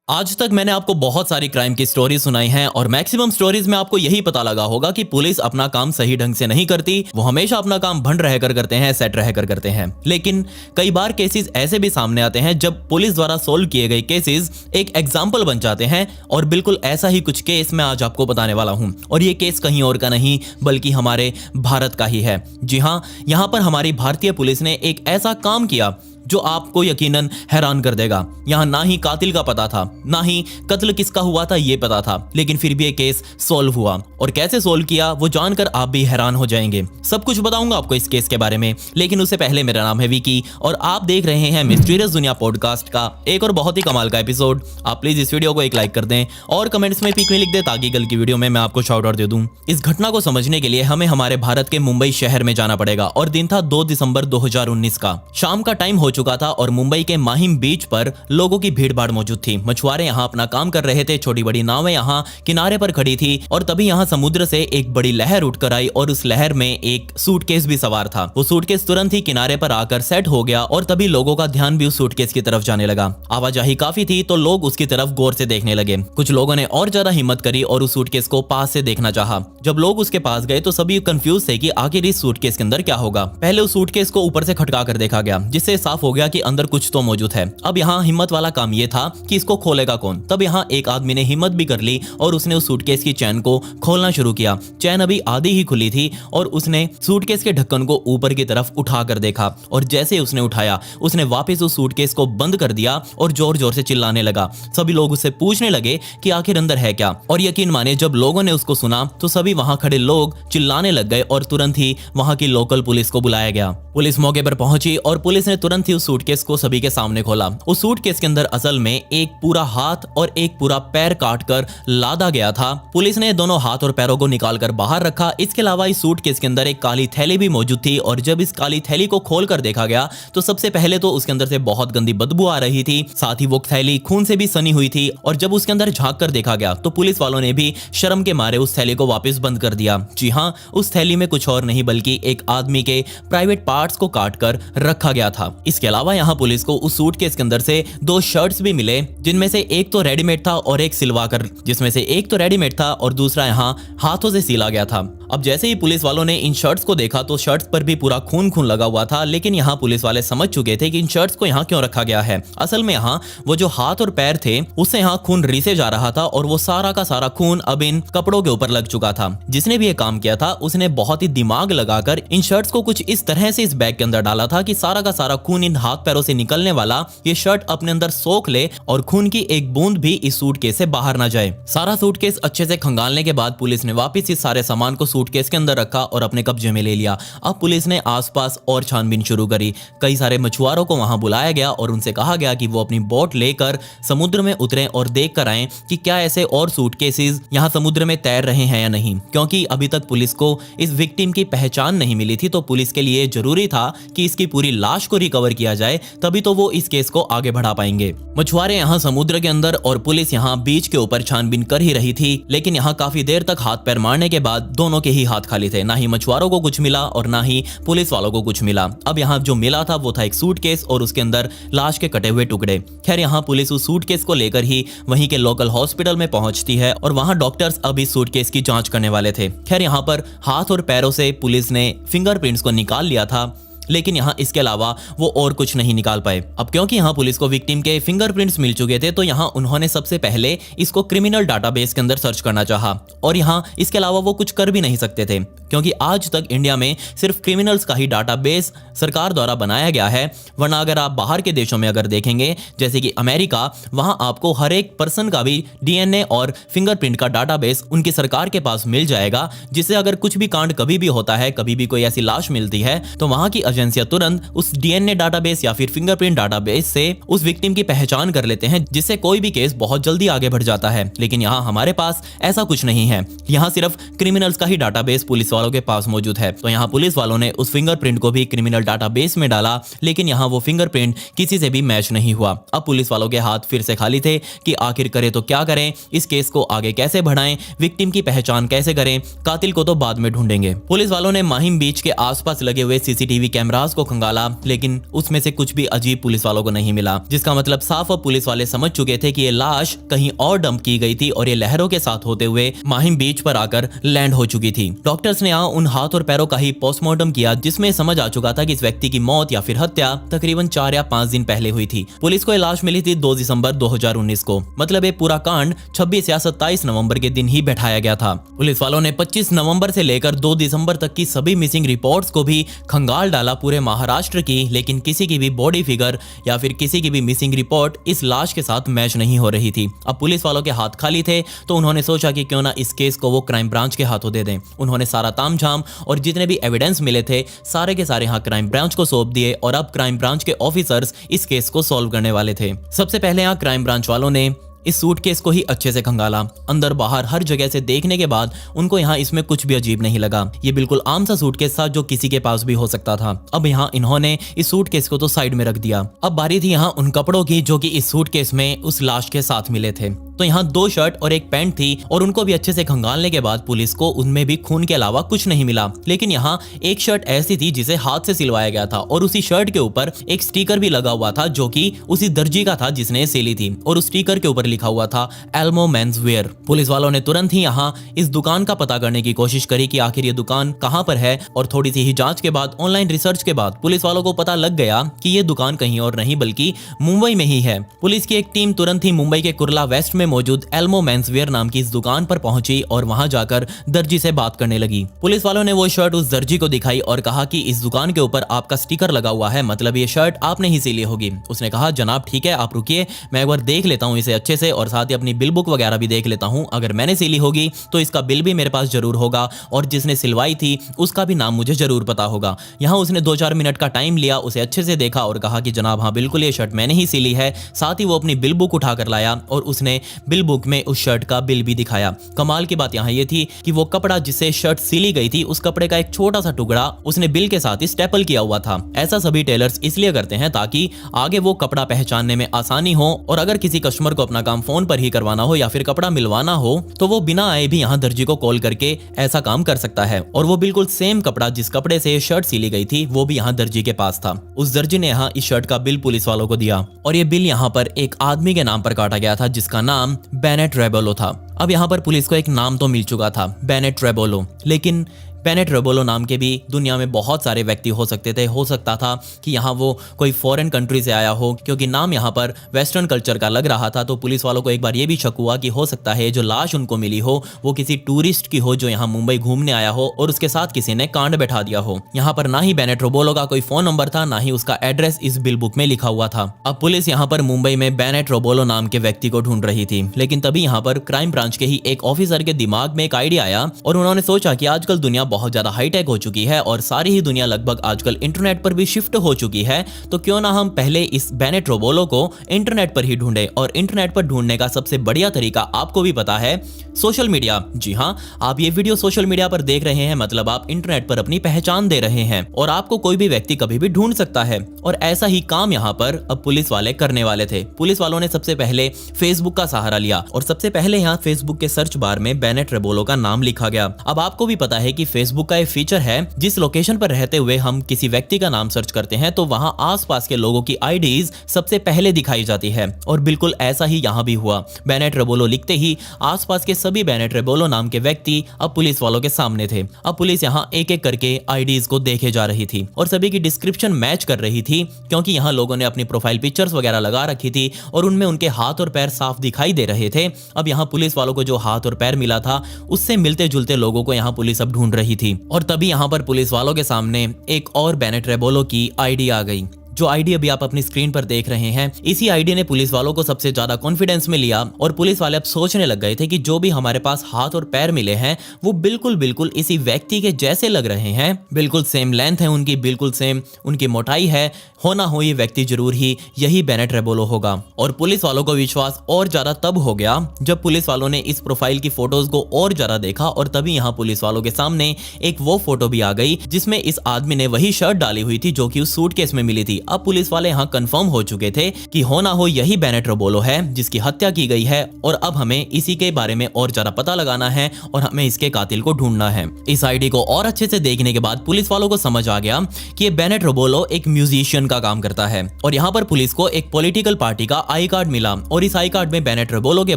आज तक मैंने आपको बहुत सारी क्राइम की स्टोरी सुनाई हैं और मैक्सिमम स्टोरीज में आपको यही पता लगा होगा कि पुलिस अपना काम सही ढंग से नहीं करती। वो हमेशा अपना काम भंड रहकर करते हैं, सेट रहकर करते हैं। लेकिन कई बार केसेस ऐसे भी सामने आते हैं जब पुलिस द्वारा सोल्व किए गए केसेस एक एग्जाम्पल बन जाते हैं। और बिल्कुल ऐसा ही कुछ केस मैं आज आपको बताने वाला हूं। और ये केस कहीं और का नहीं बल्कि हमारे भारत का ही है। जी हाँ, यहाँ पर हमारी भारतीय पुलिस ने एक ऐसा काम किया जो आपको यकीनन हैरान कर देगा। यहाँ ना ही कातिल का पता था, ना ही कत्ल किसका हुआ था ये पता था, लेकिन फिर भी ये केस सोल्व हुआ। और कैसे सोल्व किया वो जानकर आप भी हैरान हो जाएंगे। सब कुछ बताऊंगा आपको इस केस के बारे में, लेकिन उससे पहले मेरा नाम है विकी और आप देख रहे हैं मिस्टीरियस दुनिया पॉडकास्ट का एक और बहुत ही कमाल का एपिसोड। आप प्लीज इस वीडियो को एक लाइक कर दें और कमेंट्स में पिक में लिख दें ताकि कल की वीडियो में मैं आपको शाउट आउट दे दूं। इस घटना को समझने के लिए हमें हमारे भारत के मुंबई शहर में जाना पड़ेगा और दिन था 2 दिसंबर 2019 का। शाम का टाइम हो चुका था और मुंबई के माहिम बीच पर लोगों की भीड़ भाड़ मौजूद थी। मछुआरे यहाँ अपना काम कर रहे थे, छोटी बड़ी नावें यहाँ किनारे पर खड़ी थी और तभी यहाँ समुद्र से एक बड़ी लहर उठकर आई और उस लहर में एक सूटकेस भी सवार था। वो सूटकेस तुरंत ही किनारे पर आकर सेट हो गया और तभी लोगों का ध्यान भी उस सूटकेस की तरफ जाने लगा। आवाजाही काफी थी तो लोग उसकी तरफ गौर से देखने लगे। कुछ लोगों ने और ज्यादा हिम्मत करी और उस सूटकेस को पास से देखना चाहा। जब लोग उसके पास गए तो सभी कंफ्यूज थे कि आखिर इस सूटकेस के अंदर क्या होगा। पहले उस सूटकेस को ऊपर से खटका कर देखा गया जिससे साफ हो गया कि अंदर कुछ तो मौजूद है। अब यहाँ हिम्मत वाला काम ये था कि इसको खोलेगा कौन। तब यहाँ एक आदमी ने हिम्मत भी कर ली और उसने उस सूटकेस की चैन को खोलना शुरू किया। चैन अभी आधी ही खुली थी और उसने सूटकेस के ढक्कन को ऊपर की तरफ उठा कर देखा और जैसे उसने उठाया उसने वापस उस सूटकेस को बंद कर दिया और जोर जोर से चिल्लाने लगा। सभी लोग उससे पूछने लगे कि आखिर अंदर है क्या। और यकीन माने जब लोगों ने उसको सुना तो सभी वहां खड़े लोग चिल्लाने लग गए और तुरंत ही वहां की लोकल पुलिस को बुलाया गया। पुलिस मौके पर पहुंची और पुलिस ने तुरंत ही उस सूटकेस को सभी के सामने खोला। उस सूटकेस के अंदर असल में एक पूरा हाथ और एक पूरा पैर काटकर लादा गया था। पुलिस ने दोनों हाथ और पैरों को निकालकर बाहर रखा। इसके अलावा इस सूटकेस के अंदर एक काली थैली भी मौजूद थी और जब इस काली थैली को खोलकर देखा गया तो सबसे पहले तो उसके अंदर से बहुत गंदी बदबू आ रही थी। साथ ही वो थैली खून से भी सनी हुई थी और जब उसके अंदर झांक कर देखा गया तो पुलिस वालों ने भी शर्म के मारे उस थैली को वापस बंद कर दिया। जी हाँ, उस थैली में कुछ और नहीं बल्कि एक आदमी के प्राइवेट पार्ट्स को काटकर रखा गया था। इसके अलावा यहाँ पुलिस को उस सूटकेस के अंदर से 2 शर्ट्स भी मिले जिनमें से एक तो रेडीमेड था और एक सिलवाकर, जिसमें से एक तो रेडीमेड था और दूसरा यहाँ हाथों से सिला गया था। अब जैसे ही पुलिस वालों ने इन शर्ट्स को देखा तो शर्ट्स पर भी पूरा खून खून लगा हुआ था। लेकिन यहाँ पुलिस वाले समझ चुके थे कि इन शर्ट्स को यहाँ क्यों रखा गया है। असल में यहाँ वो जो हाथ और पैर थे उससे यहाँ खून रीसे जा रहा था और वो सारा का सारा खून अब इन कपड़ों के ऊपर लग चुका था। जिसने भी ये काम किया था उसने बहुत ही दिमाग लगाकर इन शर्ट्स को कुछ इस तरह से इस बैग के अंदर डाला था कि सारा का सारा खून इन हाथ पैरों से निकलने वाला ये शर्ट अपने अंदर सोख ले और खून की एक बूंद भी इस सूटकेस से बाहर ना जाए। सारा सूटकेस अच्छे से खंगालने के बाद पुलिस ने वापस इस सारे सामान को सूटकेस के अंदर रखा और अपने कब्जे में ले लिया। अब पुलिस ने आसपास और छानबीन शुरू करी। कई सारे मछुआरों को वहां बुलाया गया और उनसे कहा गया कि वो अपनी बोट लेकर समुद्र में उतरें और देख कर आएं कि क्या ऐसे और सूटकेसेस यहाँ समुद्र में तैर रहे हैं या नहीं, क्योंकि अभी तक पुलिस को इस विक्टिम की पहचान नहीं मिली थी। तो पुलिस के लिए जरूरी था कि इसकी पूरी लाश को रिकवर किया जाए, तभी तो वो इस केस को आगे बढ़ा पाएंगे। मछुआरे यहाँ समुद्र के अंदर और पुलिस यहाँ बीच के ऊपर छानबीन कर ही रही थी। लेकिन यहाँ काफी देर तक हाथ पैर मारने के बाद दोनों के ही हाथ खाली थे। ना ही मछुआरों को कुछ मिला और ना ही पुलिस वालों को कुछ मिला। अब यहाँ जो मिला था वो था एक सूटकेस और उसके अंदर लाश के कटे हुए टुकड़े। खैर यहाँ पुलिस उस सूटकेस को लेकर ही वहीं के लोकल हॉस्पिटल में पहुंचती है और वहां डॉक्टर्स अब इस सूटकेस की जांच करने वाले थे। खैर यहाँ पर हाथ और पैरों से पुलिस ने फिंगरप्रिंट्स को निकाल लिया था, लेकिन यहाँ इसके अलावा वो और कुछ नहीं निकाल पाए। अब क्योंकि यहाँ पुलिस को विक्टिम के फिंगरप्रिंट्स मिल चुके थे तो यहाँ उन्होंने सबसे पहले इसको क्रिमिनल डाटाबेस के अंदर सर्च करना चाहा और यहाँ इसके अलावा वो कुछ कर भी नहीं सकते थे, क्योंकि आज तक इंडिया में सिर्फ क्रिमिनल्स का ही डाटाबेस सरकार द्वारा बनाया गया है। वरना अगर आप बाहर के देशों में अगर देखेंगे जैसे कि अमेरिका, वहां आपको हर एक पर्सन का भी डीएनए और फिंगरप्रिंट का डाटाबेस उनकी सरकार के पास मिल जाएगा, जिससे अगर कुछ भी कांड कभी भी होता है, कभी भी कोई ऐसी लाश मिलती है तो वहां की एजेंसियां तुरंत उस डीएनए डाटाबेस या फिर फिंगरप्रिंट डाटाबेस से उस विक्टिम की पहचान कर लेते हैं, जिससे कोई भी केस बहुत जल्दी आगे बढ़ जाता है। लेकिन यहाँ हमारे पास ऐसा कुछ नहीं है। यहाँ सिर्फ क्रिमिनल्स का ही डाटाबेस पुलिस वालों के पास मौजूद है। तो यहाँ पुलिस वालों ने उस फिंगरप्रिंट को भी क्रिमिनल डाटाबेस में डाला, लेकिन यहाँ वो फिंगरप्रिंट किसी से भी मैच नहीं हुआ। अब पुलिस वालों के हाथ फिर से खाली थे कि आखिर करें तो क्या करें, इस केस को आगे कैसे बढ़ाएं, विक्टिम की पहचान कैसे करें, कातिल को तो बाद में ढूंढेंगे। पुलिस वालों ने माहिम बीच के आसपास लगे हुए सीसीटीवी कैमरास को खंगाला, लेकिन उसमें से कुछ भी अजीब पुलिस वालों को नहीं मिला, जिसका मतलब साफ अब पुलिस वाले समझ चुके थे कि ये लाश कहीं और डंप की गई थी और ये लहरों के साथ होते हुए माहिम बीच पर आकर लैंड हो चुकी थी। डॉक्टर्स ने यहाँ उन हाथ और पैरों का ही पोस्टमार्टम किया, जिसमें समझ आ चुका था कि इस व्यक्ति की मौत या फिर हत्या तकरीबन 4 या 5 दिन पहले हुई थी। पुलिस को ये लाश मिली थी 2 दिसंबर 2019 को, मतलब ये पूरा कांड 26 या 27 नवंबर के दिन ही बैठाया गया था। पुलिस वालों ने 25 नवंबर से लेकर 2 दिसंबर तक की सभी मिसिंग रिपोर्ट्स को भी खंगाल डाला पूरे महाराष्ट्र की, लेकिन किसी की भी बॉडी फिगर या फिर किसी की भी मिसिंग रिपोर्ट इस लाश के साथ मैच नहीं हो रही थी। अब पुलिस वालों के हाथ खाली थे, तो उन्होंने सोचा कि क्यों ना इस केस को वो क्राइम ब्रांच के हाथों दे दें। उन्होंने सारा तामझाम और जितने भी एविडेंस मिले थे सारे के सारे यहाँ क्राइम ब्रांच को सौंप दिए और अब क्राइम ब्रांच के ऑफिसर्स इस केस को सॉल्व करने वाले थे। सबसे पहले यहाँ क्राइम ब्रांच वालों ने इस सूटकेस को ही अच्छे से खंगाला। अंदर बाहर हर जगह से देखने के बाद उनको यहाँ इसमें कुछ भी अजीब नहीं लगा। ये बिल्कुल आम सा सूटकेस था जो किसी के पास भी हो सकता था। अब यहाँ इन्होंने इस सूटकेस को तो साइड में रख दिया। अब बारी थी यहाँ उन कपड़ों की जो कि इस सूटकेस में उस लाश के साथ मिले थे। तो यहाँ 2 शर्ट और 1 पैंट थी और उनको भी अच्छे से खंगालने के बाद पुलिस को उनमें भी खून के अलावा कुछ नहीं मिला। लेकिन यहाँ एक शर्ट ऐसी थी जिसे हाथ से सिलवाया गया था और उसी शर्ट के ऊपर एक स्टिकर भी लगा हुआ था जो कि उसी दर्जी का था जिसने सिली थी, और उस स्टिकर के ऊपर लिखा हुआ था एल्मो मेंस वेयर। पुलिस वालों ने तुरंत ही यहाँ इस दुकान का पता करने की कोशिश करी कि आखिर ये दुकान कहाँ पर है, और थोड़ी सी ही जांच के बाद, ऑनलाइन रिसर्च के बाद पुलिस वालों को पता लग गया कि ये दुकान कहीं और नहीं बल्कि मुंबई में ही है। पुलिस की एक टीम तुरंत ही मुंबई के कुर्ला वेस्ट में मौजूद एल्मो मेंसवेयर नाम की इस दुकान पर पहुंची और वहां जाकर दर्जी से बात करने लगी। पुलिस वालों ने वो शर्ट उस दर्जी को दिखाई और कहा कि इस दुकान के ऊपर आपका स्टिकर लगा हुआ है, मतलब ये शर्ट आपने ही सिली होगी। उसने कहा जनाब ठीक है, आप रुकिए, मैं एक बार देख लेता हूँ इसे अच्छे से और साथ ही अपनी बिल बुक वगैरह भी देख लेता हूँ। अगर मैंने सिली होगी तो इसका बिल भी मेरे पास जरूर होगा और जिसने सिलवाई थी उसका भी नाम मुझे जरूर पता होगा। यहाँ उसने 2-4 मिनट का टाइम लिया, उसे अच्छे से देखा और कहा कि जनाब हाँ बिल्कुल ये शर्ट मैंने ही सिली है। साथ ही वो अपनी बिल बुक उठा कर लाया और उसने बिल बुक में उस शर्ट का बिल भी दिखाया। कमाल की बात यहाँ ये थी कि वो कपड़ा जिससे शर्ट सिली गई थी उस कपड़े का एक छोटा सा टुकड़ा उसने बिल के साथ ही स्टेपल किया हुआ था। ऐसा सभी टेलर्स इसलिए करते हैं ताकि आगे वो कपड़ा पहचानने में आसानी हो, और अगर किसी कस्टमर को अपना काम फोन पर ही करवाना हो या फिर कपड़ा मिलवाना हो तो वो बिना आए भी यहाँ दर्जी को कॉल करके ऐसा काम कर सकता है। और वो बिल्कुल सेम कपड़ा जिस कपड़े से शर्ट सिली गई थी वो भी यहाँ दर्जी के पास था। उस दर्जी ने यहाँ इस शर्ट का बिल पुलिस वालों को दिया और ये बिल यहाँ पर एक आदमी के नाम पर काटा गया था जिसका नाम बेनेट रेबोलो था। अब यहाँ पर पुलिस को एक नाम तो मिल चुका था, बेनेट रेबोलो, लेकिन बेनेट रेबोलो नाम के भी दुनिया में बहुत सारे व्यक्ति हो सकते थे। हो सकता था कि यहाँ वो कोई फॉरेन कंट्री से आया हो, क्योंकि नाम यहाँ पर वेस्टर्न कल्चर का लग रहा था। तो पुलिस वालों को एक बार ये भी शक हुआ कि हो सकता है जो लाश उनको मिली हो वो किसी टूरिस्ट की हो जो यहाँ मुंबई घूमने आया हो और उसके साथ किसी ने कांड बैठा दिया हो। यहाँ पर ना ही बेनेट रेबोलो का कोई फोन नंबर था, ना ही उसका एड्रेस इस बिल बुक में लिखा हुआ था। अब पुलिस यहाँ पर मुंबई में बेनेट रेबोलो नाम के व्यक्ति को ढूंढ रही थी, लेकिन तभी यहाँ पर क्राइम ब्रांच के ही एक ऑफिसर के दिमाग में एक आइडिया आया और उन्होंने सोचा कि आजकल दुनिया बहुत ज्यादा हाईटेक हो चुकी है और सारी ही दुनिया लगभग आजकल इंटरनेट पर भी शिफ्ट हो चुकी है, तो क्यों ना हम पहले इस बेनेट रेबोलो को इंटरनेट पर ही ढूंढें। और इंटरनेट पर ढूंढने का सबसे बढ़िया तरीका आपको भी पता है, सोशल मीडिया। जी हाँ, आप ये वीडियो सोशल मीडिया पर देख रहे हैं, मतलब आप इंटरनेट पर अपनी पहचान दे रहे हैं और आपको कोई भी व्यक्ति कभी भी ढूंढ सकता है। और ऐसा ही काम यहाँ पर अब पुलिस वाले करने वाले थे। पुलिस वालों ने सबसे पहले फेसबुक का सहारा लिया और सबसे पहले यहाँ फेसबुक के सर्च बार में बेनेट रेबोलो का नाम लिखा गया। अब आपको भी पता है कि फेसबुक का एक फीचर है, जिस लोकेशन पर रहते हुए हम किसी व्यक्ति का नाम सर्च करते हैं तो वहां आसपास के लोगों की आईडीज सबसे पहले दिखाई जाती है। और बिल्कुल ऐसा ही यहाँ भी हुआ। बेनेट रेबोलो लिखते ही आसपास के सभी बेनेट रेबोलो नाम के व्यक्ति अब पुलिस वालों के सामने थे। अब पुलिस यहाँ एक एक करके आईडीज को देखे जा रही थी और सभी की डिस्क्रिप्शन मैच कर रही थी, क्योंकि यहाँ लोगों ने अपनी प्रोफाइल पिक्चर्स वगैरह लगा रखी थी और उनमें उनके हाथ और पैर साफ दिखाई दे रहे थे। अब यहाँ पुलिस वालों को जो हाथ और पैर मिला था उससे मिलते जुलते लोगों को यहाँ पुलिस अब ढूंढ रही थी। और तभी यहाँ पर पुलिस वालों के सामने एक और बेनेट रेबोलो की आईडी आ गई। जो आईडी अभी आप अपनी स्क्रीन पर देख रहे हैं, इसी आईडी ने पुलिस वालों को सबसे ज्यादा कॉन्फिडेंस में लिया और पुलिस वाले अब सोचने लग गए थे कि जो भी हमारे पास हाथ और पैर मिले हैं वो बिल्कुल इसी व्यक्ति के जैसे लग रहे हैं। बिल्कुल सेम लेंथ है उनकी, बिल्कुल सेम उनकी मोटाई है। होना हो ये व्यक्ति जरूर ही यही बेनेट रेबोलो होगा। और पुलिस वालों को विश्वास और ज्यादा तब हो गया जब पुलिस वालों ने इस प्रोफाइल की फोटोज को और ज्यादा देखा और तभी यहाँ पुलिस वालों के सामने एक वो फोटो भी आ गई जिसमें इस आदमी ने वही शर्ट डाली हुई थी जो कि उस सूटकेस में मिली थी। अब पुलिस वाले यहाँ कंफर्म हो चुके थे कि हो ना हो यही बेनेट रोबोलो है जिसकी हत्या की गई है, और अब हमें इसी के बारे में और ज्यादा पता लगाना है और हमें इसके कातिल को ढूंढना है। इस आईडी को और अच्छे से देखने के बाद पुलिस वालों को समझ आ गया कि ये बेनेट रोबोलो एक म्यूजिशियन का काम करता है, और यहाँ पर पुलिस को एक पॉलिटिकल पार्टी का आई कार्ड मिला, और इस आई कार्ड में बेनेट रोबोलो के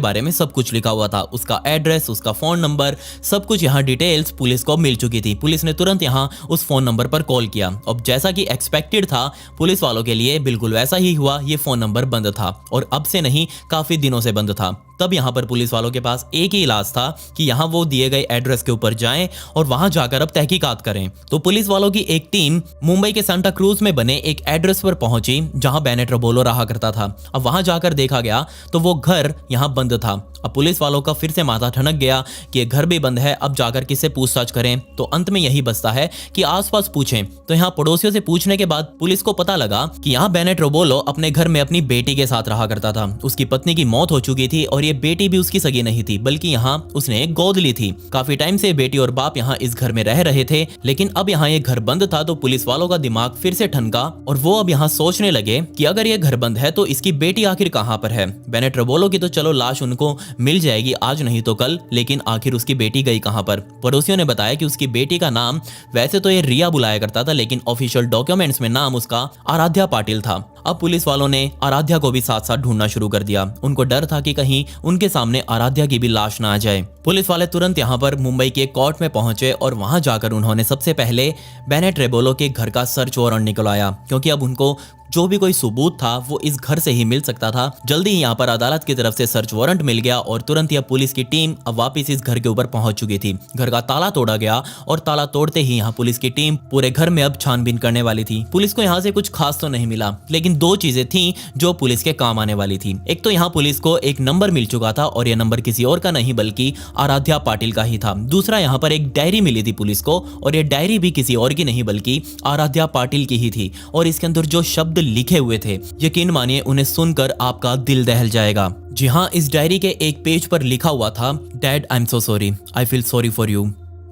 बारे में सब कुछ लिखा हुआ था, उसका एड्रेस, उसका फोन नंबर, सब कुछ यहाँ डिटेल्स पुलिस को मिल चुकी थी। पुलिस ने तुरंत यहाँ उस फोन नंबर पर कॉल किया। अब जैसा कि एक्सपेक्टेड था पुलिस वालों के लिए बिल्कुल वैसा ही हुआ, ये फोन नंबर बंद था और अब से नहीं काफी दिनों से बंद था। तब यहाँ पर पुलिस वालों के पास एक ही इलाज था कि यहाँ वो दिए गए एड्रेस के ऊपर जाएं और वहां जाकर अब तहकीकात करें। तो पुलिस वालों की एक टीम मुंबई के सांता क्रूज में बने एक एड्रेस पर पहुंची जहां बेनेट रोबोलो रहा करता था। अब वहां जाकर देखा गया तो वो घर यहाँ बंद था। अब पुलिस वालों का फिर से माथा ठनक गया कि ये घर भी बंद है, अब जाकर किससे पूछताछ करें। तो अंत में यही बचता है कि आसपास पूछें। तो यहाँ पड़ोसियों से पूछने के बाद पुलिस को पता लगा कि यहाँ बेनेट रोबोलो अपने घर में अपनी बेटी के साथ रहा करता था। उसकी पत्नी की मौत हो चुकी थी और ये बेटी भी उसकी सगी नहीं थी, बल्कि यहाँ उसने एक गोद ली थी। काफी टाइम से बेटी और बाप यहाँ इस घर में रह रहे थे, लेकिन अब यहाँ ये घर बंद था। तो पुलिस वालों का दिमाग फिर से ठनका और वो अब यहाँ सोचने लगे कि अगर ये घर बंद है तो इसकी बेटी आखिर कहाँ पर है। बेनेट रोबोलो की तो चलो लाश उनको मिल जाएगी आज नहीं तो कल, लेकिन आखिर उसकी बेटी गई कहां पर। पड़ोसियों ने बताया कि उसकी बेटी का नाम वैसे तो ये रिया बुलाया करता था, लेकिन ऑफिशियल डॉक्यूमेंट्स में नाम उसका आराध्या पाटिल था। अब पुलिस वालों ने आराध्या को भी साथ साथ ढूंढना शुरू कर दिया। उनको डर था कि कहीं उनके सामने आराध्या की भी लाश ना आ जाए। पुलिस वाले तुरंत यहाँ पर मुंबई के कोर्ट में पहुंचे और वहां जाकर उन्होंने सबसे पहले बेनेट रोबोलो के घर का सर्च वारंट निकलवाया, क्योंकि अब उनको जो भी कोई सबूत था वो इस घर से ही मिल सकता था। जल्दी ही यहाँ पर अदालत की तरफ से सर्च वारंट मिल गया और तुरंत ही पुलिस की टीम अब वापस इस घर के ऊपर पहुंच चुकी थी। घर का ताला तोड़ा गया और ताला तोड़ते ही यहाँ पुलिस की टीम पूरे घर में अब छानबीन करने वाली थी। पुलिस को यहाँ से कुछ खास तो नहीं मिला, लेकिन दो चीजें थी जो पुलिस के काम आने वाली थी। एक तो यहाँ पुलिस को एक नंबर मिल चुका था और यह नंबर किसी और का नहीं बल्कि आराध्या पाटिल का ही था। दूसरा यहाँ पर एक डायरी मिली थी पुलिस को, और यह डायरी भी किसी और की नहीं बल्कि आराध्या पाटिल की ही थी। और इसके अंदर जो शब्द लिखे हुए थे, यकीन मानिए उन्हें सुनकर आपका दिल दहल जाएगा। जी हाँ, इस डायरी के एक पेज पर लिखा हुआ था, dad I am so sorry, I feel sorry for you.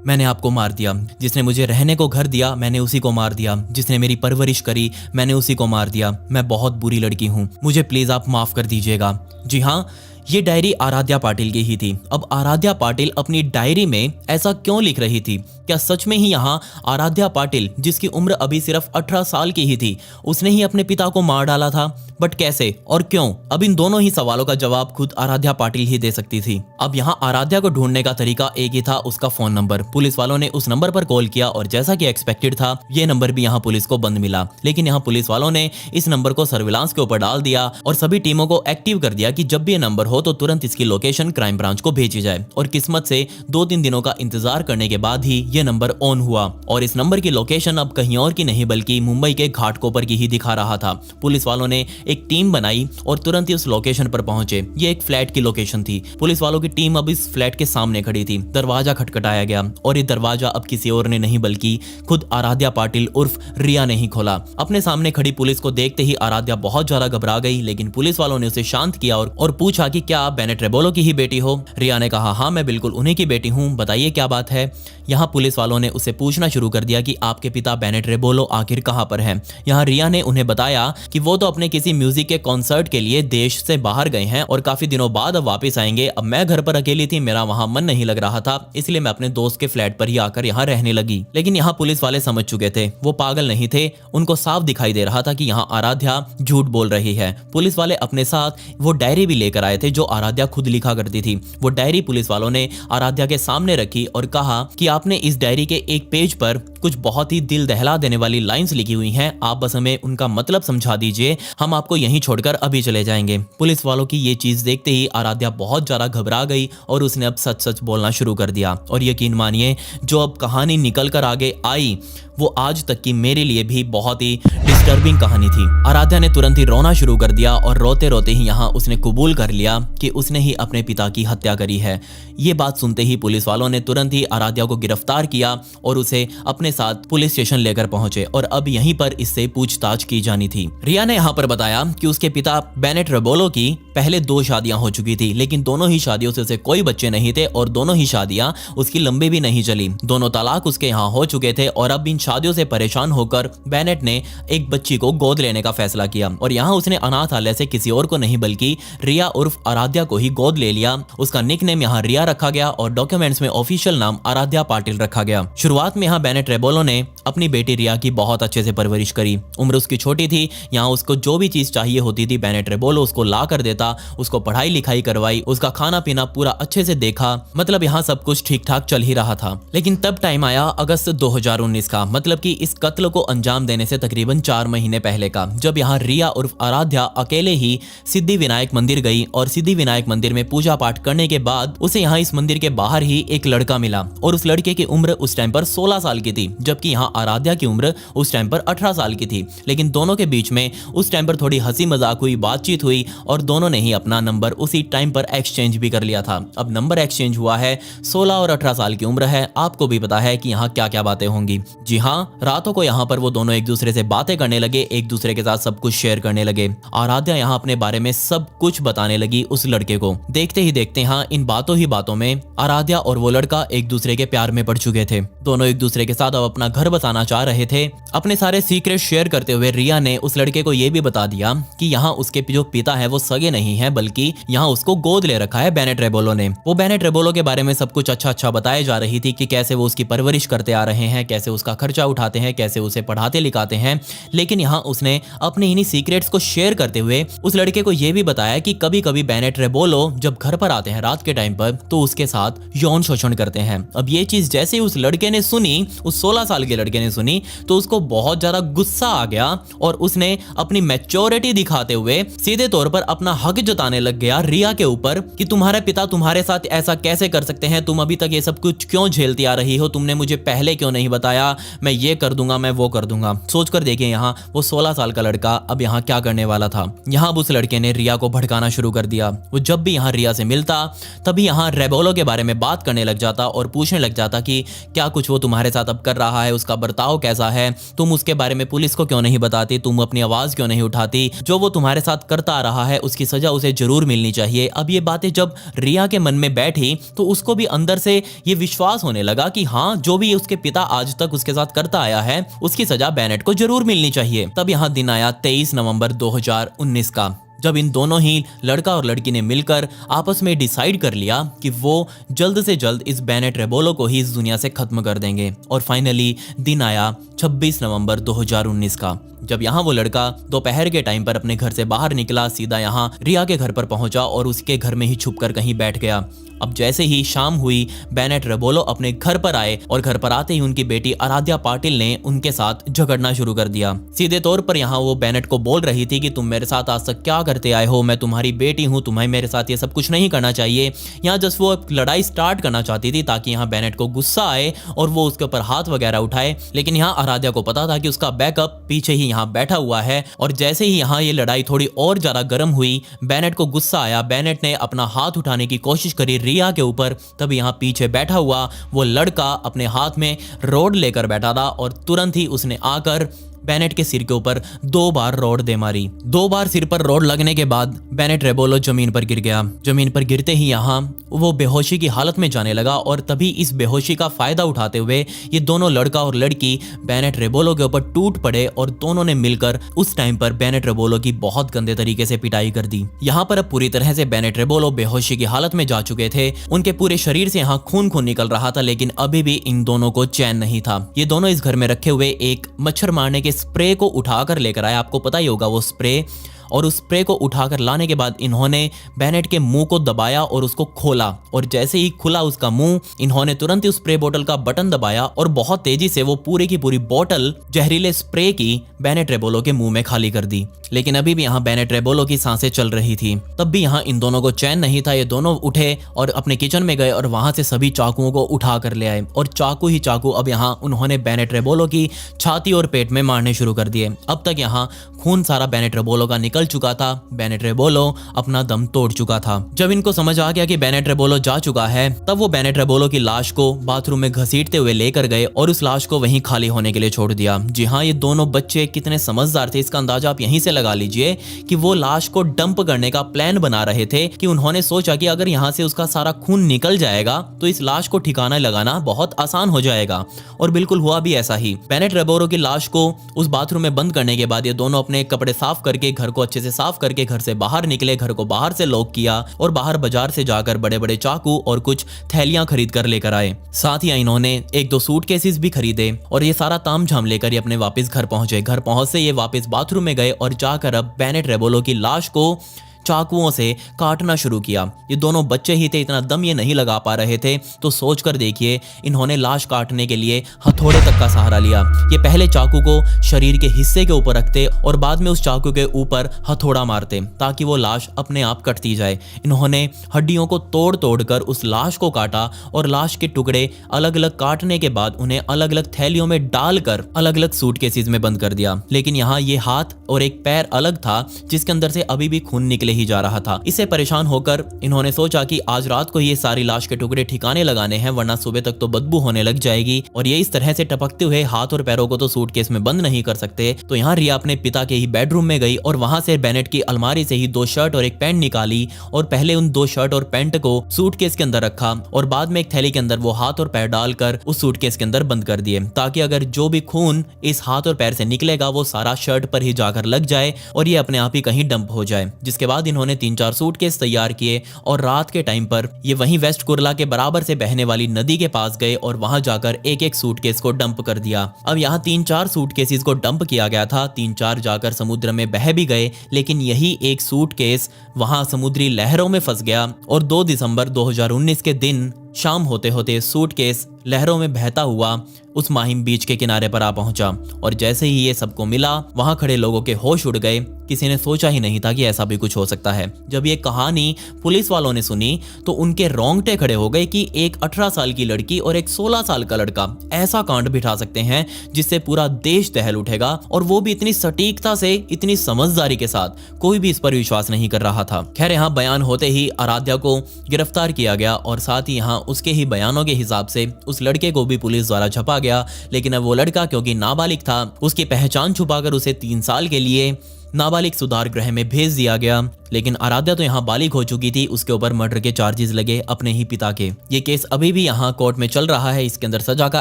मैंने आपको मार दिया। जिसने मुझे रहने को घर दिया मैंने उसी को मार दिया। जिसने मेरी परवरिश करी मैंने उसी को मार दिया। मैं बहुत बुरी लड़की हूँ, मुझे प्लीज आप माफ कर दीजिएगा। जी हाँ, ये डायरी आराध्या पाटिल की ही थी। अब आराध्या पाटिल अपनी डायरी में ऐसा क्यों लिख रही थी? क्या सच में ही यहाँ आराध्या पाटिल, जिसकी उम्र अभी सिर्फ 18 साल की ही थी, उसने ही अपने पिता को मार डाला था? बट कैसे और क्यों? अब इन दोनों ही सवालों का जवाब खुद आराध्या पाटिल ही दे सकती थी। अब यहाँ आराध्या को ढूंढने का तरीका एक ही था, उसका फोन नंबर। पुलिस वालों ने उस नंबर पर कॉल किया और जैसा कि एक्सपेक्टेड था ये नंबर भी यहाँ पुलिस को बंद मिला। लेकिन यहाँ पुलिस वालों ने इस नंबर को सर्विलांस के ऊपर डाल दिया और सभी टीमों को एक्टिव कर दिया कि जब भी ये नंबर हो तो तुरंत इसकी लोकेशन क्राइम ब्रांच को भेजी जाए। और किस्मत से 2-3 दिनों का इंतजार करने के बाद ही ये नंबर ऑन हुआ और इस नंबर की लोकेशन अब कहीं और की नहीं बल्कि मुंबई के घाटकोपर की ही दिखा रहा था। पुलिस वालों ने एक टीम बनाई और तुरंत ही उस लोकेशन पर पहुंचे। ये एक फ्लैट की लोकेशन थी। पुलिस वालों की टीम अब इस फ्लैट के सामने खड़ी थी। दरवाजा खटखटाया गया और ये दरवाजा अब किसी और ने नहीं बल्कि खुद आराध्या पाटिल उर्फ रिया ने ही खोला। अपने सामने खड़ी पुलिस को देखते ही आराध्या बहुत ज्यादा घबरा गई, लेकिन पुलिस वालों ने उसे शांत किया और पूछा कि क्या आप बेनेट रोबोलो की ही बेटी हो? रिया ने कहा हाँ मैं बिल्कुल उन्हीं की बेटी हूँ, बताइए क्या बात है। यहाँ पुलिस वालों ने उसे पूछना शुरू कर दिया कि आपके पिता बेनेट रोबोलो आखिर कहाँ पर हैं। यहाँ रिया ने उन्हें बताया कि वो तो अपने किसी म्यूजिक के कॉन्सर्ट के लिए देश से बाहर गए हैं और काफी दिनों बाद अब वापस आएंगे। अब मैं घर पर अकेली थी, मेरा वहां मन नहीं लग रहा था, इसलिए मैं अपने दोस्त के फ्लैट पर ही आकर यहाँ रहने लगी। लेकिन यहाँ पुलिस वाले समझ चुके थे, वो पागल नहीं थे। उनको साफ दिखाई दे रहा था कि यहाँ आराध्या झूठ बोल रही है। पुलिस वाले अपने साथ वो डायरी भी लेकर आए थे जो आराध्या खुद लिखा करती थी। वो डायरी पुलिस वालों ने आराध्या के सामने रखी और कहा कि आपने इस डायरी के एक पेज पर कुछ बहुत ही दिल दहला देने वाली लाइंस लिखी हुई हैं, आप बस हमें उनका मतलब समझा दीजिए, हम आपको यहीं छोड़कर अभी चले जाएंगे। पुलिस वालों की ये चीज देखते ही आराध्या बहुत ज्यादा घबरा गई और उसने अब सच सच बोलना शुरू कर दिया। और यकीन मानिए जो अब कहानी निकल कर आगे आई वो आज तक की मेरे लिए भी बहुत ही डिस्टर्बिंग कहानी थी। आराध्या ने तुरंत ही रोना शुरू कर दिया और रोते रोते ही यहाँ उसने कबूल कर लिया कि उसने ही अपने पिता की हत्या करी है। ये बात सुनते ही पुलिस वालों ने तुरंत ही आराध्या को गिरफ्तार किया और उसे अपने साथ पुलिस स्टेशन लेकर पहुंचे और अब यहीं पर इससे पूछताछ की जानी थी। रिया ने यहाँ पर बताया कि उसके पिता बेनेट रेबोलो की पहले 2 शादियां हो चुकी थी, लेकिन दोनों ही शादियों से उसे कोई बच्चे नहीं थे और दोनों ही शादियां उसकी लंबी भी नहीं चली। दोनों तलाक उसके यहाँ हो चुके थे और अब इन शादियों से परेशान होकर बेनेट ने एक बच्ची को गोद लेने का फैसला किया और यहाँ उसने अनाथालय से किसी और को नहीं बल्कि रिया उर्फ आराध्या को ही गोद ले लिया। उसका निकनेम यहाँ रिया रखा गया और डॉक्यूमेंट्स में ऑफिशियल नाम आराध्या पाटिल रखा गया। शुरुआत में यहाँ बेनेट रेबोलो ने अपनी बेटी रिया की बहुत अच्छे से परवरिश करी। उम्र उसकी छोटी थी, यहाँ उसको जो भी चीज चाहिए होती थी बेनेट रेबोलो उसको ला कर देता, उसको पढ़ाई लिखाई करवाई, उसका खाना पीना पूरा अच्छे से देखा। मतलब यहाँ सब कुछ ठीक ठाक चल ही रहा था। लेकिन तब टाइम आया अगस्त 2019 का, मतलब कि इस कत्ल को अंजाम देने से तकरीबन 4 महीने पहले का, जब यहाँ रिया उर्फ आराध्या अकेले ही सिद्धि विनायक मंदिर गई और सिद्धि विनायक मंदिर में पूजा पाठ करने के बाद उसे यहाँ इस मंदिर के बाहर ही एक लड़का मिला और उस लड़के की उम्र उस टाइम पर 16 साल की थी, जबकि यहाँ आराध्या की उम्र उस टाइम पर 18 साल की थी। लेकिन दोनों के बीच में उस टाइम पर थोड़ी हंसी मजाक हुई, बातचीत हुई और दोनों ने ही अपना नंबर उसी टाइम पर एक्सचेंज भी कर लिया था। अब नंबर एक्सचेंज हुआ है, 16 और 18 साल की उम्र है, आपको भी पता है कि यहाँ क्या क्या बातें होंगी। जी हाँ, रातों को यहाँ पर वो दोनों एक दूसरे से बातें करने लगे, एक दूसरे के साथ सब कुछ शेयर करने लगे। आराध्या यहाँ अपने बारे में सब कुछ बताने लगी उस लड़के को। देखते ही देखते हाँ इन बातों ही बातों में आराध्या और वो लड़का एक दूसरे के प्यार में पड़ चुके थे। दोनों एक दूसरे के साथ अब अपना घर बसाना चाह रहे थे। अपने सारे सीक्रेट शेयर करते हुए रिया ने उस लड़के को यह भी बता दिया कि यहाँ उसके जो पिता है वो सगे नहीं है, बल्कि यहाँ उसको गोद ले रखा है बेनेट रेबोलो ने। वो बेनेट रेबोलो के बारे में सब कुछ अच्छा बताया जा रही थी कि कैसे वो उसकी परवरिश करते आ रहे हैं, कैसे उसका खर्चा उठाते हैं, कैसे उसे पढ़ाते लिखाते हैं। लेकिन यहाँ उसने अपने इन्हीं सीक्रेट्स को शेयर करते हुए उस लड़के को यह भी बताया कि कभी कभी बेनेट रेबोलो जब घर पर आते हैं रात के टाइम पर तो उसके साथ यौन शोषण करते हैं। अब ये चीज जैसे उस लड़के ने सुनी, उस 16 साल के लड़के ने सुनी, तो उसको बहुत ज्यादा गुस्सा आ गया और उसने अपनी मैच्योरिटी दिखाते हुए सीधे तौर पर अपना हक जताने लग गया रिया के ऊपर कि तुम्हारे पिता तुम्हारे साथ ऐसा कैसे कर सकते हैं, तुम अभी तक ये सब कुछ क्यों झेलती आ रही हो, तुमने मुझे पहले क्यों नहीं बताया, मैं ये कर दूंगा, मैं वो कर दूंगा। सोचकर देखिए यहाँ वो 16 साल का लड़का अब यहाँ क्या करने वाला था। यहाँ उस लड़के ने रिया को भड़काना शुरू कर दिया। वो जब भी यहाँ रिया से मिलता तभी यहाँ रेबोलो के बारे में बात करने लग जाता और पूछने लग जाता कि क्या कुछ वो तुम्हारे साथ अब कर रहा है, उसका बर्ताव कैसा है, तुम उसके बारे में पुलिस को क्यों नहीं बताती, तुम अपनी आवाज क्यों नहीं उठाती, जो वो तुम्हारे साथ करता आ रहा है उसकी सजा उसे जरूर मिलनी चाहिए। अब ये बातें जब रिया के मन में बैठी तो उसको भी अंदर से ये विश्वास होने लगा कि हाँ जो भी उसके पिता आज तक उसके साथ करता आया है उसकी सजा बेनेट को जरूर मिलनी चाहिए। तब यहाँ दिन आया 23 नवंबर 2019 का, जब इन दोनों ही लड़का और लड़की ने मिलकर आपस में डिसाइड कर लिया कि वो जल्द से जल्द इस बेनेट रेबोलो को ही इस दुनिया से खत्म कर देंगे। और फाइनली दिन आया 26 नवंबर 2019 का, जब यहाँ वो लड़का दोपहर के टाइम पर अपने घर से बाहर निकला, सीधा यहाँ रिया के घर पर पहुंचा और उसके घर में ही छुपकर कहीं बैठ गया। अब जैसे ही शाम हुई बेनेट रेबोलो अपने घर पर आए और घर पर आते ही उनकी बेटी आराध्या पाटिल ने उनके साथ झगड़ना शुरू कर दिया। सीधे तौर पर यहाँ वो बेनेट को बोल रही थी कि तुम मेरे साथ आज तक क्या करते आए हो, मैं तुम्हारी बेटी हूँ, तुम्हें मेरे साथ ये सब कुछ नहीं करना चाहिए। यहाँ जस्ट वो लड़ाई स्टार्ट करना चाहती थी ताकि यहाँ बेनेट को गुस्सा आए और वो उसके ऊपर हाथ वगैरह उठाए। लेकिन यहाँ आराध्या को पता था कि उसका बैकअप पीछे ही यहाँ बैठा हुआ है और जैसे ही यहाँ ये लड़ाई थोड़ी और ज्यादा गर्म हुई, बेनेट को गुस्सा आया, बेनेट ने अपना हाथ उठाने की कोशिश करी रिया के ऊपर। तब यहाँ पीछे बैठा हुआ वो लड़का अपने हाथ में रॉड लेकर बैठा था और तुरंत ही उसने आकर बेनेट के सिर के ऊपर 2 बार रॉड दे मारी। 2 बार सिर पर रॉड लगने के बाद बेनेट रेबोलो जमीन पर गिर गया। जमीन पर गिरते ही यहाँ वो बेहोशी की हालत में जाने लगा और तभी इस बेहोशी का फायदा उठाते हुए ये दोनों लड़का और लड़की बेनेट रेबोलो के ऊपर टूट पड़े और दोनों ने मिलकर उस टाइम पर बेनेट रेबोलो की बहुत गंदे तरीके से पिटाई कर दी। यहाँ पर अब पूरी तरह से बेनेट रेबोलो बेहोशी की हालत में जा चुके थे। उनके पूरे शरीर से यहाँ खून निकल रहा था, लेकिन अभी भी इन दोनों को चैन नहीं था। ये दोनों इस घर में रखे हुए एक मच्छर मारने के स्प्रे को उठाकर लेकर आए। आपको पता ही होगा वो स्प्रे, और उस स्प्रे को उठाकर लाने के बाद इन्होंने बेनेट के मुंह को दबाया और उसको खोला और जैसे ही खुला उसका मुंह, इन्होंने तुरंत ही उस स्प्रे बोतल का बटन दबाया और बहुत तेजी से वो पूरी की पूरी बोतल जहरीले स्प्रे की बेनेट रेबोलो के मुंह में खाली कर दी। लेकिन अभी भी यहाँ बेनेट रेबोलो की सांसें चल रही थी। तब भी यहाँ इन दोनों को चैन नहीं था। ये दोनों उठे और अपने किचन में गए और वहां से सभी चाकुओं को उठा कर ले आए और चाकू ही चाकू अब यहाँ उन्होंने बेनेट रेबोलो की छाती और पेट में मारने शुरू कर दिए। अब तक यहाँ खून सारा बेनेट रेबोलो का निकल चुका था, बेनेट रेबोलो अपना दम तोड़ चुका था। जब इनको समझ आ गया कि बेनेट रेबोलो जा चुका है, तब वो बेनेट रेबोलो की लाश को बाथरूम में घसीटते हुए लेकर गए और उस लाश को वहीं खाली होने के लिए छोड़ दिया। जी हाँ, ये दोनों बच्चे कितने समझदार थे इसका अंदाजा आप यहीं से लगा लीजिए कि वो लाश को डंप करने का प्लान बना रहे थे कि उन्होंने सोचा कि अगर यहाँ से उसका सारा खून निकल जाएगा तो इस लाश को ठिकाना लगाना बहुत आसान हो जाएगा। और बिल्कुल हुआ भी ऐसा ही। बेनेट रेबोलो की लाश को उस बाथरूम में बंद करने के बाद ये दोनों अपने कपड़े साफ करके, घर को अच्छे से साफ करके घर से बाहर निकले, घर को बाहर से लॉक किया और बाहर बाजार से जाकर बड़े बड़े चाकू और कुछ थैलियां खरीद कर लेकर आए। साथ ही इन्होंने एक दो सूटकेसेस भी खरीदे और ये सारा तामझाम लेकर ये अपने वापस घर पहुंचे। घर पहुंच से ये वापस बाथरूम में गए और जाकर अब बेनेट रेबोलो की लाश को चाकुओं से काटना शुरू किया। ये दोनों बच्चे ही थे, इतना दम ये नहीं लगा पा रहे थे, तो सोचकर देखिए इन्होंने लाश काटने के लिए हथौड़े तक का सहारा लिया। ये पहले चाकू को शरीर के हिस्से के ऊपर रखते और बाद में उस चाकू के ऊपर हथौड़ा मारते ताकि वो लाश अपने आप कटती जाए। इन्होंने हड्डियों को तोड़ तोड़ कर उस लाश को काटा और लाश के टुकड़े अलग अलग काटने के बाद उन्हें अलग अलग थैलियों में डालकर अलग अलग सूटकेसेस में बंद कर दिया। लेकिन यहाँ ये हाथ और एक पैर अलग था जिसके अंदर से अभी भी खून निकले ही जा रहा था। इससे परेशान होकर इन्होंने सोचा कि आज रात को ये सारी लाश के टुकड़े ठिकाने लगाने हैं, वरना सुबह तक तो बदबू होने लग जाएगी और ये इस तरह से टपकते हुए हाथ और पैरों को तो सूटकेस में बंद नहीं कर सकते। तो यहाँ रिया अपने पिता के ही बेडरूम में गई और वहां से बेनेट की अलमारी से ही 2 शर्ट और एक पैंट निकाली और पहले उन 2 शर्ट और पैंट को सूटकेस के अंदर रखा और बाद में एक थैली के अंदर वो हाथ और पैर डालकर उस सूटकेस के अंदर बंद कर दिए ताकि अगर जो भी खून इस हाथ और पैर से निकलेगा वो सारा शर्ट पर ही जाकर लग जाए और ये अपने आप ही कहीं डंप हो जाए। जिसके बाद इन्होंने 3-4 सूटकेस तैयार किए और रात के टाइम पर ये वहीं वेस्ट कुर्ला के बराबर से बहने वाली नदी के पास गए और वहां जाकर एक एक सूटकेस को डंप कर दिया। अब यहाँ 3-4 सूटकेसेस को डंप किया गया था, 3-4 जाकर समुद्र में बह भी गए, लेकिन यही एक सूटकेस वहां समुद्री लहरों में फंस गया और 2 दिसंबर 2019 के दिन शाम होते होते सूटकेस लहरों में बहता हुआ उस माहिम बीच के किनारे पर आ पहुंचा और जैसे ही ये सबको मिला वहां खड़े लोगों के होश उड़ गए। किसी ने सोचा ही नहीं था कि ऐसा भी कुछ हो सकता है। जब ये कहानी पुलिस वालों ने सुनी तो उनके रोंगटे खड़े हो गए कि एक 18 साल की लड़की और एक 16 साल का लड़का ऐसा कांड बिठा सकते हैं जिससे पूरा देश दहल उठेगा, और वो भी इतनी सटीकता से, इतनी समझदारी के साथ। कोई भी इस पर विश्वास नहीं कर रहा था। खैर, यहाँ बयान होते ही आराध्या को गिरफ्तार किया गया और साथ ही यहाँ उसके ही बयानों के हिसाब से उस लड़के को भी पुलिस द्वारा छपा गया। लेकिन अब वो लड़का क्योंकि नाबालिग था, उसकी पहचान छुपाकर उसे 3 साल के लिए नाबालिग सुधार गृह में भेज दिया गया। लेकिन आराध्या तो यहाँ बालिग हो चुकी थी, उसके ऊपर मर्डर के चार्जेस लगे अपने ही पिता के। ये केस अभी भी यहाँ कोर्ट में चल रहा है, इसके अंदर सजा का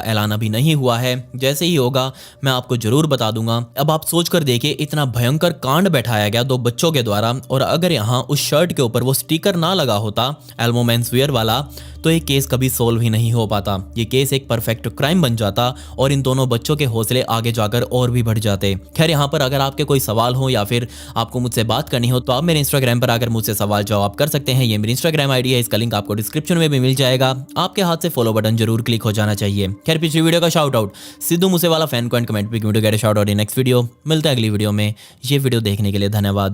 ऐलान अभी नहीं हुआ है। जैसे ही होगा मैं आपको जरूर बता दूंगा। अब आप सोच कर देखिए, इतना भयंकर कांड बैठाया गया 2 बच्चों के द्वारा, और अगर यहाँ उस शर्ट के ऊपर वो स्टिकर ना लगा होता एल्मो मेंसवेयर वाला, तो ये केस कभी सोल्व ही नहीं हो पाता। ये केस एक परफेक्ट क्राइम बन जाता और इन दोनों बच्चों के हौसले आगे जाकर और भी बढ़ जाते। खैर, यहाँ पर अगर आपके कोई सवाल हो या फिर आपको मुझसे बात करनी हो तो आप मेरे इंस्टाग्राम पर आकर मुझसे सवाल जवाब कर सकते हैं। ये मेरी इंस्टाग्राम आईडी है, इसका लिंक आपको डिस्क्रिप्शन में भी मिल जाएगा। आपके हाथ से फॉलो बटन जरूर क्लिक हो जाना चाहिए। खैर, पिछली वीडियो का shout out Sidhu Moosewala fan को एंड कमेंट पे video get shout out in next video. मिलता है अगली वीडियो में। ये वीडियो देखने के लिए धन्यवाद।